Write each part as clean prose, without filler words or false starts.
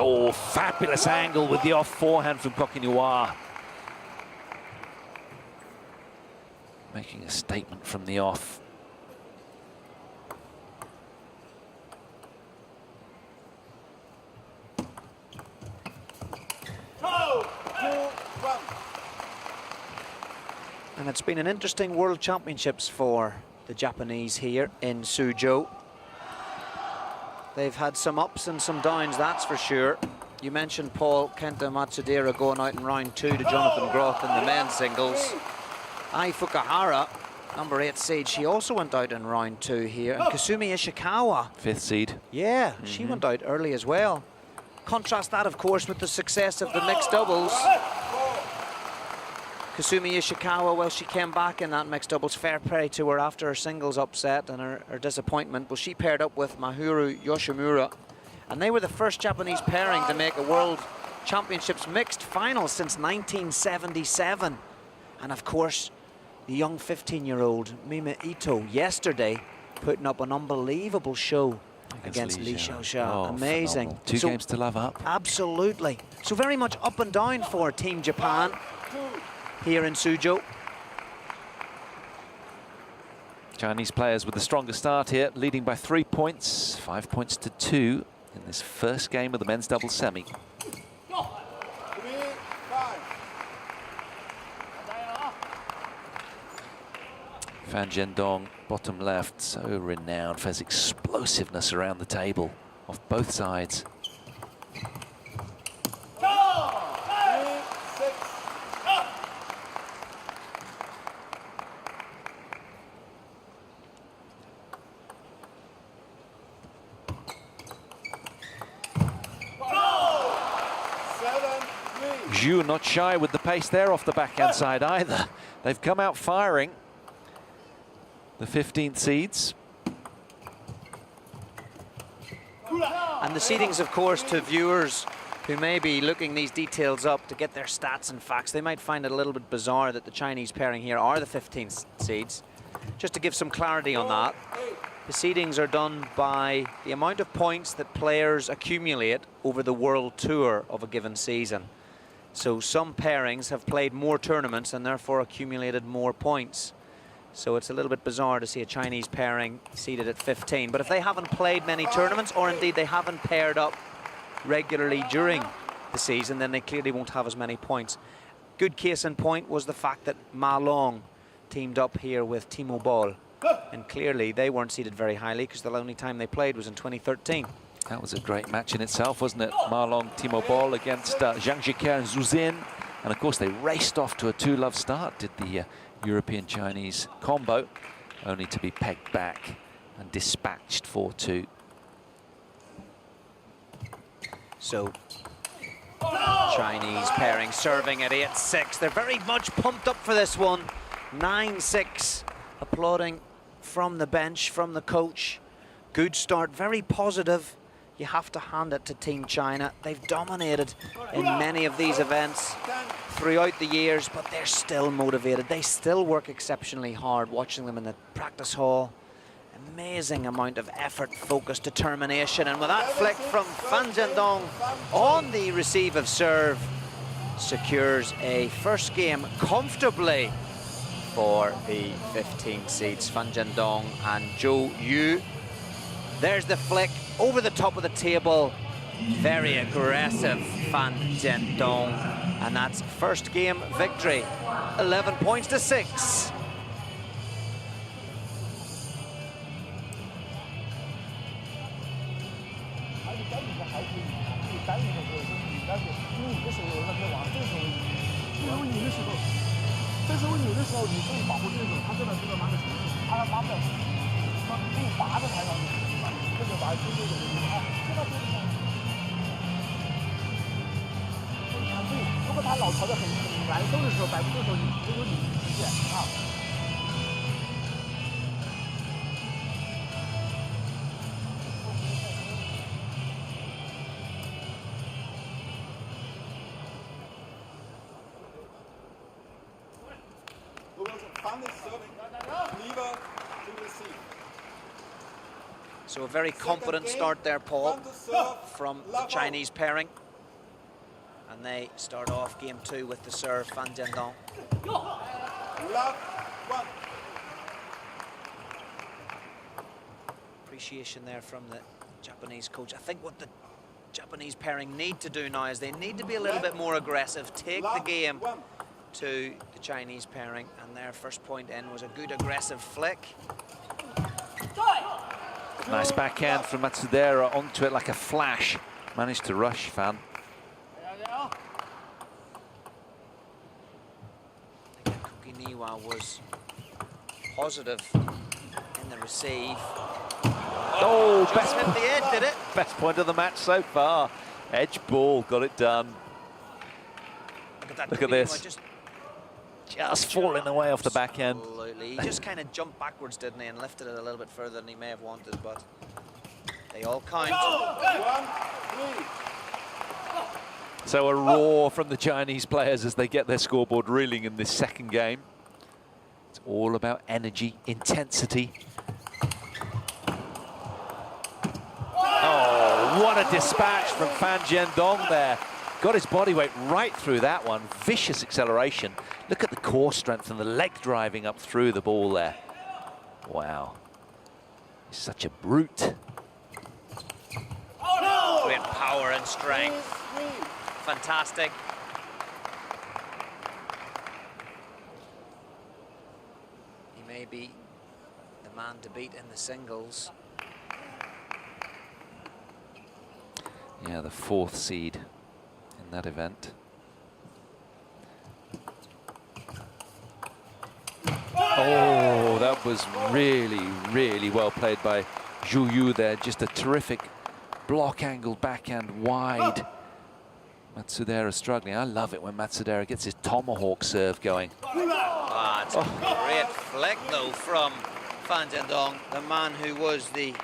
Oh, fabulous angle with the off forehand from NIWA. Making a statement from the off. And it's been an interesting World Championships for the Japanese here in ZHOU. They've had some ups and some downs, that's for sure. You mentioned Paul Kenta Matsudaira going out in round 2 to Jonathan Groth in the men's singles. Ai Fukuhara, number 8 seed, she also went out in round 2 here. And Kasumi Ishikawa, 5th seed. Yeah, she went out early as well. Contrast that, of course, with the success of the mixed doubles. Kasumi Ishikawa, well, she came back in that mixed doubles. Fair play to her after her singles upset and her disappointment. Well, she paired up with Mahiru Yoshimura, and they were the first Japanese pairing to make a World Championships mixed final since 1977. And of course, the young 15-year-old Mima Ito yesterday putting up an unbelievable show against Li Xiaoxia. Oh, amazing. Phenomenal. Two games to love up. Absolutely. So very much up and down for Team Japan here in ZHOU. Chinese players with the stronger start here, leading by 3 points, 5 points to 2 in this first game of the men's doubles semi. Fan ZHENDONG, bottom left, so renowned for his explosiveness around the table off both sides. ZHOU not shy with the pace there off the backhand side either. They've come out firing. The 15th seeds. And the seedings, of course, to viewers who may be looking these details up to get their stats and facts, they might find it a little bit bizarre that the Chinese pairing here are the 15th seeds. Just to give some clarity on that, the seedings are done by the amount of points that players accumulate over the world tour of a given season. So some pairings have played more tournaments and therefore accumulated more points. So it's a little bit bizarre to see a Chinese pairing seeded at 15. But if they haven't played many tournaments, or indeed they haven't paired up regularly during the season, then they clearly won't have as many points. Good case in point was the fact that Ma Long teamed up here with Timo Boll. And clearly they weren't seeded very highly because the only time they played was in 2013. That was a great match in itself, wasn't it? Ma Long, Timo Boll against Zhang Jiqian and Zhu Xin. And of course they raced off to a 2-love start, did the European-Chinese combo, only to be pegged back and dispatched 4-2. So, Chinese pairing serving at 8-6. They're very much pumped up for this one. 9-6, applauding from the bench, from the coach. Good start, very positive. You have to hand it to Team China. They've dominated in many of these events throughout the years, but they're still motivated. They still work exceptionally hard, watching them in the practice hall. Amazing amount of effort, focus, determination. And with that flick from Fan ZHENDONG on the receive of serve, secures a first game comfortably for the 15 seeds, Fan ZHENDONG and ZHOU. There's the flick over the top of the table. Very aggressive Fan ZHENDONG. And that's first game victory. 11 points to 6. Fan is serving. NIWA to receive. So a very confident start there, Paul, from the Chinese pairing. And they start off game 2 with the serve, Fan ZHENDONG. Love 1. Appreciation there from the Japanese coach. I think what the Japanese pairing need to do now is they need to be a little bit more aggressive, take the game to the Chinese pairing, and their first point in was a good aggressive flick. Nice backhand from Matsudaira onto it like a flash. Managed to rush Fan. Again, Cookie NIWA was positive in the receive. Oh, Just hit the edge, did it? Best point of the match so far. Edge ball, got it done. Look at that. Look at this. Just falling away off the backhand. Absolutely. He just kind of jumped backwards, didn't he, and lifted it a little bit further than he may have wanted, but they all count. 1, 3. So a roar from the Chinese players as they get their scoreboard reeling in this second game. It's all about energy, intensity. Oh, what a dispatch from Fan ZHENDONG there. Got his body weight right through that one. Vicious acceleration. Look at the core strength and the leg driving up through the ball there. Wow. He's such a brute. Great power and strength. Fantastic. He may be the man to beat in the singles. Yeah, the 4th seed in that event. Oh, that was really, really well played by ZHOU there. Just a terrific block angled backhand wide. Matsudaira struggling. I love it when Matsudaira gets his tomahawk serve going. Ah, it's a great flick though from Fan ZHENDONG, the man who was the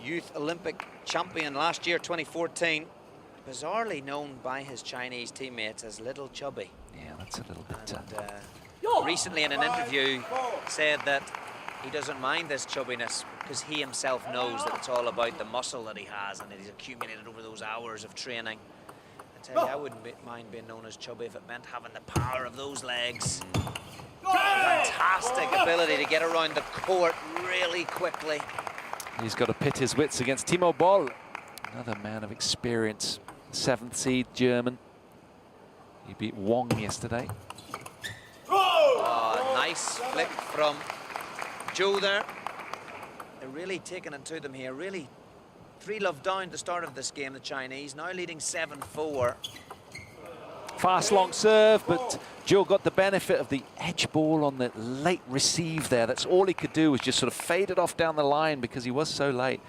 Youth Olympic champion last year, 2014. Bizarrely known by his Chinese teammates as Little Chubby. Yeah, that's a little bit... And, recently in an interview said that he doesn't mind this chubbiness because he himself knows that it's all about the muscle that he has and that he's accumulated over those hours of training. I tell you, I wouldn't mind being known as chubby if it meant having the power of those legs. Fantastic ability to get around the court really quickly. He's got to pit his wits against Timo Boll, another man of experience, 7th seed German. He beat Wong yesterday. Oh, nice flick from ZHOU there. They're really taking it to them here. Really 3-love down at the start of this game, the Chinese, now leading 7-4. Fast long serve, but ZHOU got the benefit of the edge ball on the late receive there. That's all he could do, was just sort of fade it off down the line because he was so late.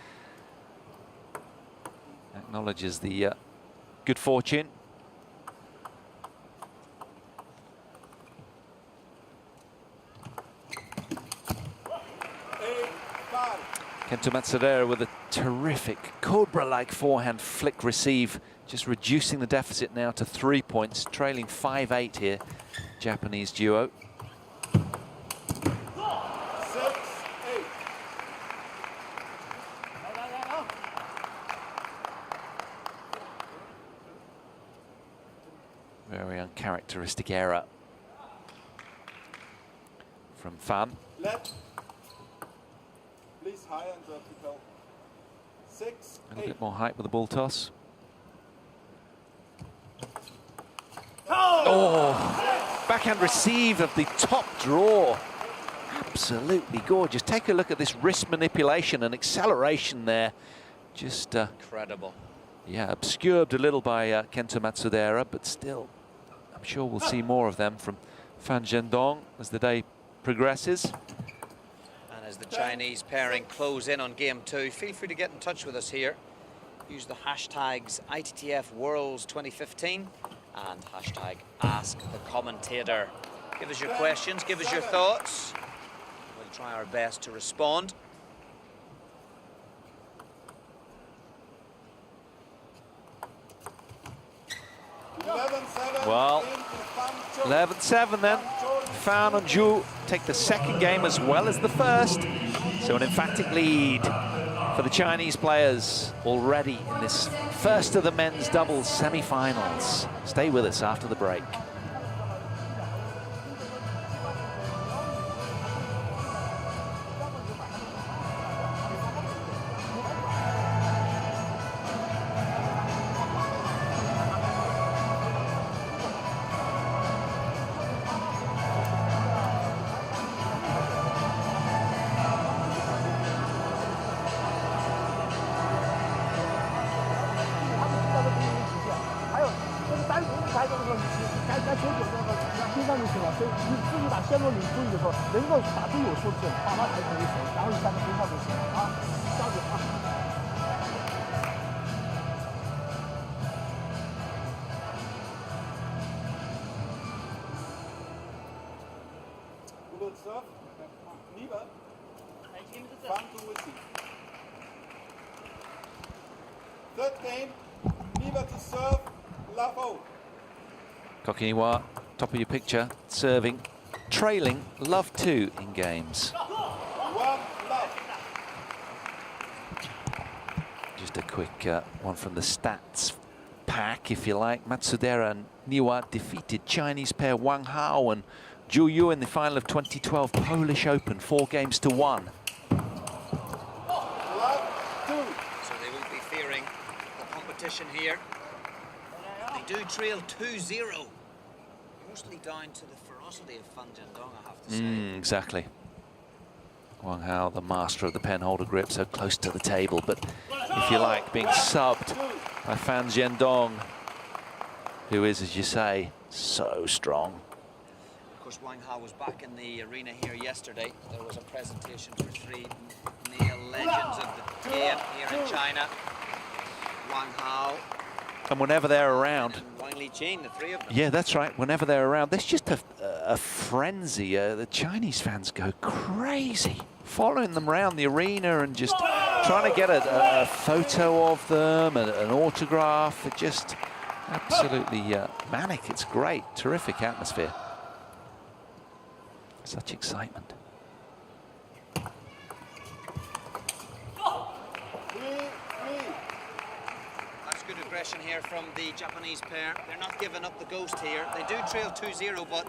Acknowledges the good fortune. Kento Matsudaira with a terrific Cobra-like forehand flick receive, just reducing the deficit now to 3 points, trailing 5-8 here, Japanese duo. 6-8. Very uncharacteristic error from Fan. Left. Please high and vertical. 6, A little 8. bit more height with the ball toss. Oh, backhand receive of the top draw. Absolutely gorgeous. Take a look at this wrist manipulation and acceleration there. Just Incredible. yeah, obscured a little by Kento Matsudaira, but still, I'm sure we'll see more of them from Fan ZHENDONG as the day progresses. And as the Chinese pairing close in on game 2, feel free to get in touch with us here. Use the hashtags ITTF Worlds 2015 and hashtag Ask the Commentator. Give us your questions, give us your thoughts. We'll try our best to respond. Well, 11-7 then. Fan and ZHOU take the second game as well as the first. So an emphatic lead for the Chinese players already in this first of the men's doubles semi-finals. Stay with us after the break. Who will serve? NIWA. Fan to receive. Third game, NIWA to serve, Lavo. NIWA, top of your picture, serving, trailing, love 2 in games. 1 love. Just a quick one from the stats pack, if you like. Matsudaira and NIWA defeated Chinese pair Wang Hao and ZHOU Yu in the final of 2012 Polish Open, 4 games to 1. Love 2. So they won't be fearing the competition here. They do trail 2-0. Mostly down to the ferocity of Fan ZHENDONG, I have to say. Exactly. Wang Hao, the master of the penholder grip, so close to the table, but if you like, being subbed by Fan ZHENDONG, who is, as you say, so strong. Of course, Wang Hao was back in the arena here yesterday. There was a presentation for 3 male legends of the game here in China. Wang Hao And whenever they're around, and Wang Liqin, the 3 of them. yeah, that's right, whenever they're around, there's just a frenzy. The Chinese fans go crazy, following them around the arena and just trying to get a photo of them, an autograph. They're just absolutely manic. It's great, terrific atmosphere. Such excitement. 3-3. That's good aggression here from the Japanese pair. They're not giving up the ghost here. They do trail 2-0, but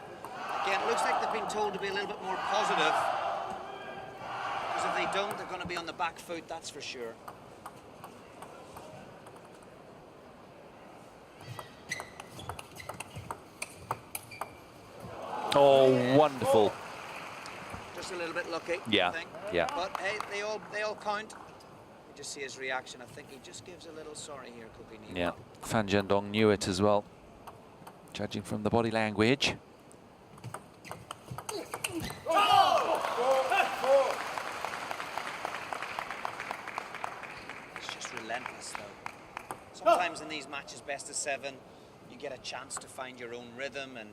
again, it looks like they've been told to be a little bit more positive. Because if they don't, they're going to be on the back foot, that's for sure. Oh, wonderful. Just a little bit lucky, Yeah, I think. yeah. But hey, they all count. You just see his reaction. I think he just gives a little sorry here, Cookie NIWA. Yeah, Fan ZHENDONG knew it as well, judging from the body language. 4-4. It's just relentless, though. Sometimes in these matches, best of 7, you get a chance to find your own rhythm and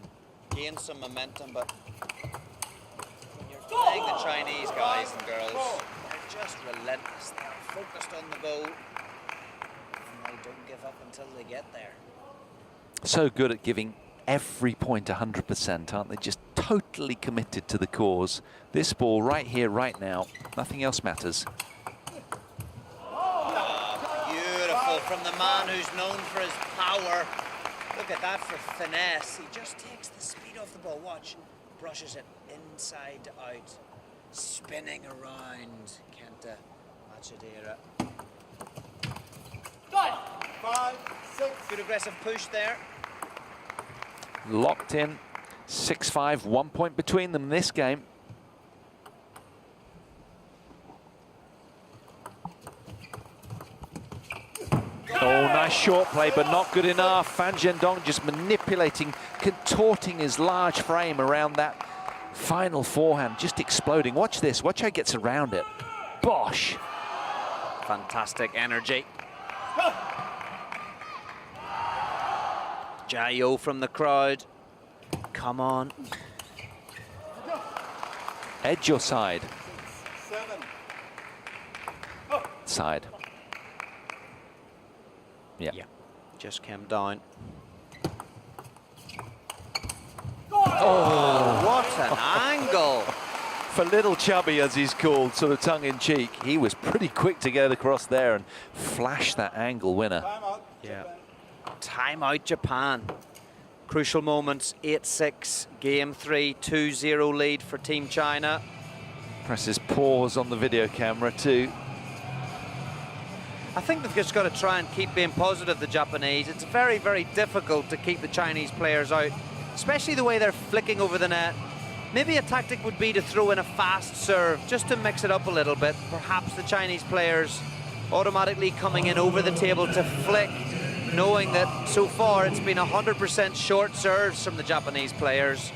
gain some momentum, but when you're playing the Chinese guys and girls, they're just relentless. They're focused on the goal, and they don't give up until they get there. So good at giving every point 100%, aren't they? Just totally committed to the cause. This ball right here, right now, nothing else matters. Beautiful from the man who's known for his power. Look at that for finesse. He just takes the speed off the ball. Watch. Brushes it inside out. Spinning around. Kenta Matsudaira. 5-6. Good aggressive push there. Locked in, 6-5, 1 point between them in this game. Oh, nice short play, but not good enough. Fan ZHENDONG just manipulating, contorting his large frame around that final forehand, just exploding. Watch this, watch how he gets around it. Bosh. Fantastic energy. ZHOU from the crowd. Come on. Edge your side. 7. Side. Yeah. Just came down. Oh, What a an angle. For little Chubby, as he's called, sort of tongue-in-cheek, he was pretty quick to get across there and flash that angle winner. Timeout. Yeah. Timeout Japan. Crucial moments, 8-6, game 3, 2-0 lead for Team China. Presses pause on the video camera too. I think they've just got to try and keep being positive, the Japanese. It's very, very difficult to keep the Chinese players out, especially the way they're flicking over the net. Maybe a tactic would be to throw in a fast serve, just to mix it up a little bit. Perhaps the Chinese players automatically coming in over the table to flick, knowing that so far it's been 100% short serves from the Japanese players.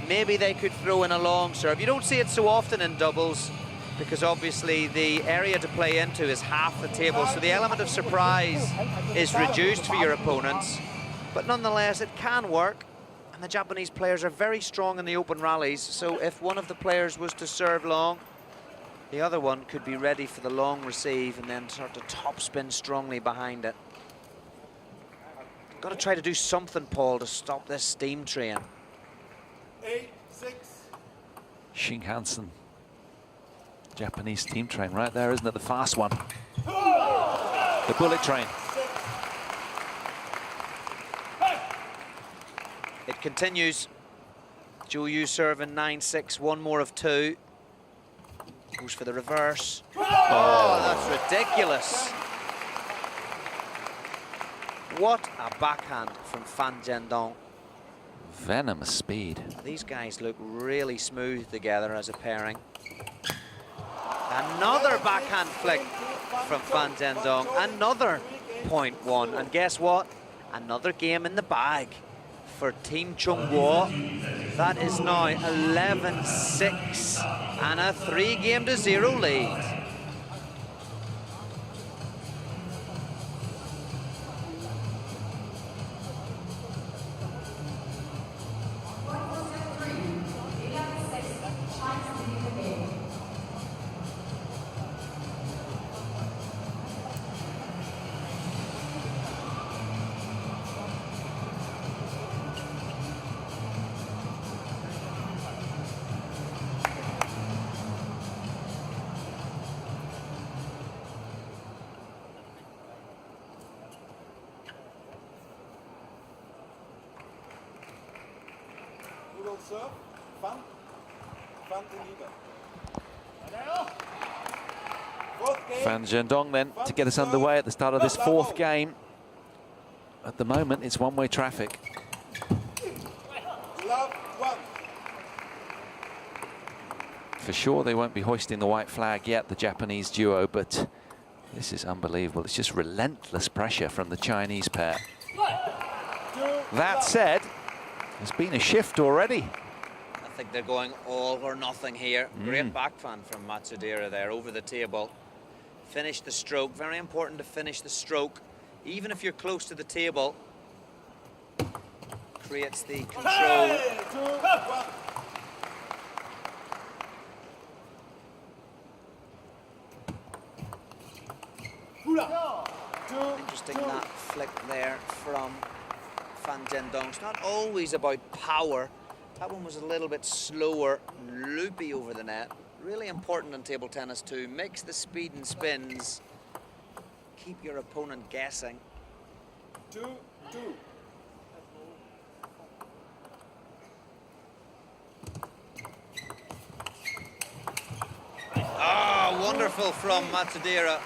Maybe they could throw in a long serve. You don't see it so often in doubles, because obviously the area to play into is half the table, so the element of surprise is reduced for your opponents. But nonetheless, it can work, and the Japanese players are very strong in the open rallies, so if one of the players was to serve long, the other one could be ready for the long receive and then start to topspin strongly behind it. Got to try to do something, Paul, to stop this steam train. 8-6. Xing Hansen. Japanese steam train right there, isn't it? The fast one. The bullet train. It continues. ZHOU serving 9-6, one more of 2. Goes for the reverse. Oh, that's ridiculous. What a backhand from ZHENDONG. Venomous speed. These guys look really smooth together as a pairing. Another backhand flick from ZHENDONG. Another .1. And guess what? Another game in the bag for Team Chunghwa. That is now 11-6 and a 3-game-0 lead. Who will serve? Fan to Niwa. Fourth game. Fan Zhendong then to get us underway at the start of this 4th game. At the moment, it's one-way traffic. Love 1. For sure, they won't be hoisting the white flag yet, the Japanese duo, but this is unbelievable. It's just relentless pressure from the Chinese pair. That said, there's been a shift already. I think they're going all or nothing here. Great backhand from Matsudaira there over the table. Finish the stroke. Very important to finish the stroke. Even if you're close to the table, creates the control. 2-1. Interesting that flick there from ZHENDONG. It's not always about power. That one was a little bit slower, loopy over the net. Really important in table tennis too. Mix the speed and spins. Keep your opponent guessing. 2-2. Ah, wonderful from Matsudaira.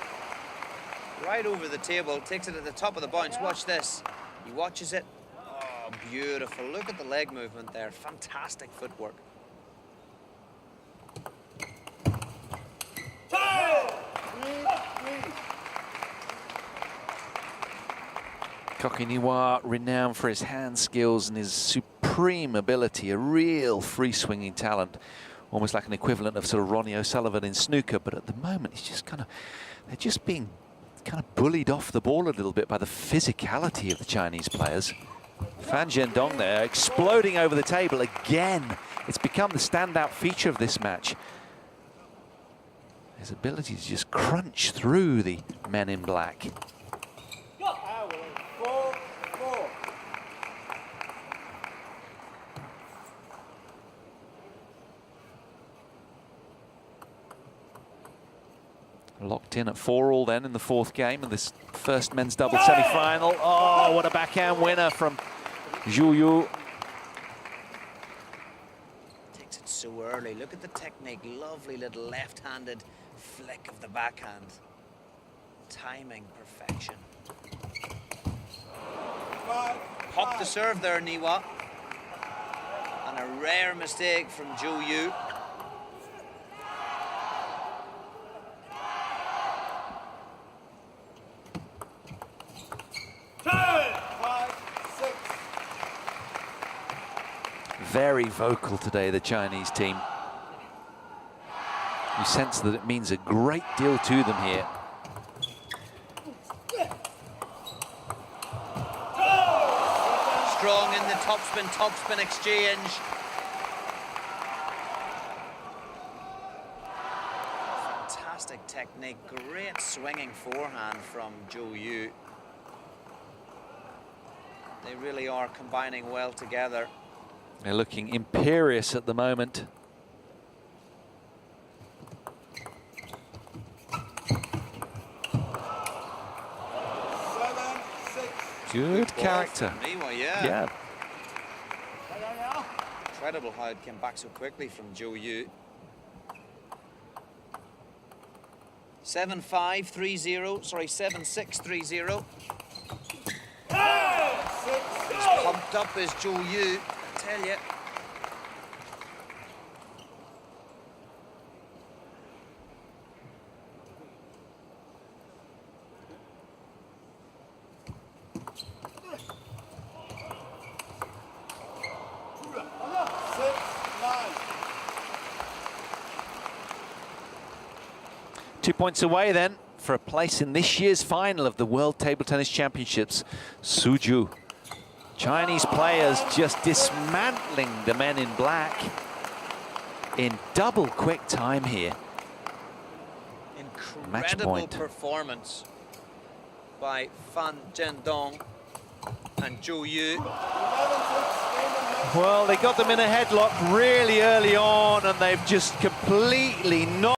Right over the table, takes it at the top of the bounce. Watch this. He watches it. Oh, beautiful. Look at the leg movement there. Fantastic footwork. NIWA, renowned for his hand skills and his supreme ability, a real free-swinging talent, almost like an equivalent of sort of Ronnie O'Sullivan in snooker. But at the moment, he's just they're just being kind of bullied off the ball a little bit by the physicality of the Chinese players. Fan Zhendong there, exploding over the table again. It's become the standout feature of this match. His ability to just crunch through the men in black. 4-4. Locked in at 4-all then in the fourth game of this first men's double semi-final. Oh, what a backhand winner from ZHOU. Takes it so early. Look at the technique. Lovely little left-handed flick of the backhand. Timing, perfection. Popped the serve there, NIWA. And a rare mistake from ZHOU. Very vocal today, the Chinese team. You sense that it means a great deal to them here. Strong in the topspin exchange. Fantastic technique, great swinging forehand from ZHOU. They really are combining well together. They're looking imperious at the moment. Good character. NIWA, yeah. Yeah. Incredible how it came back so quickly from ZHOU. 7-5-3-0, sorry, 7-6-3-0. As pumped up as ZHOU, I tell you. Two points away then for a place in this year's final of the World Table Tennis Championships. ZHOU. Chinese players just dismantling the men in black in double quick time here. Incredible performance by ZHENDONG and ZHOU. Well, they got them in a headlock really early on, and they've just completely knocked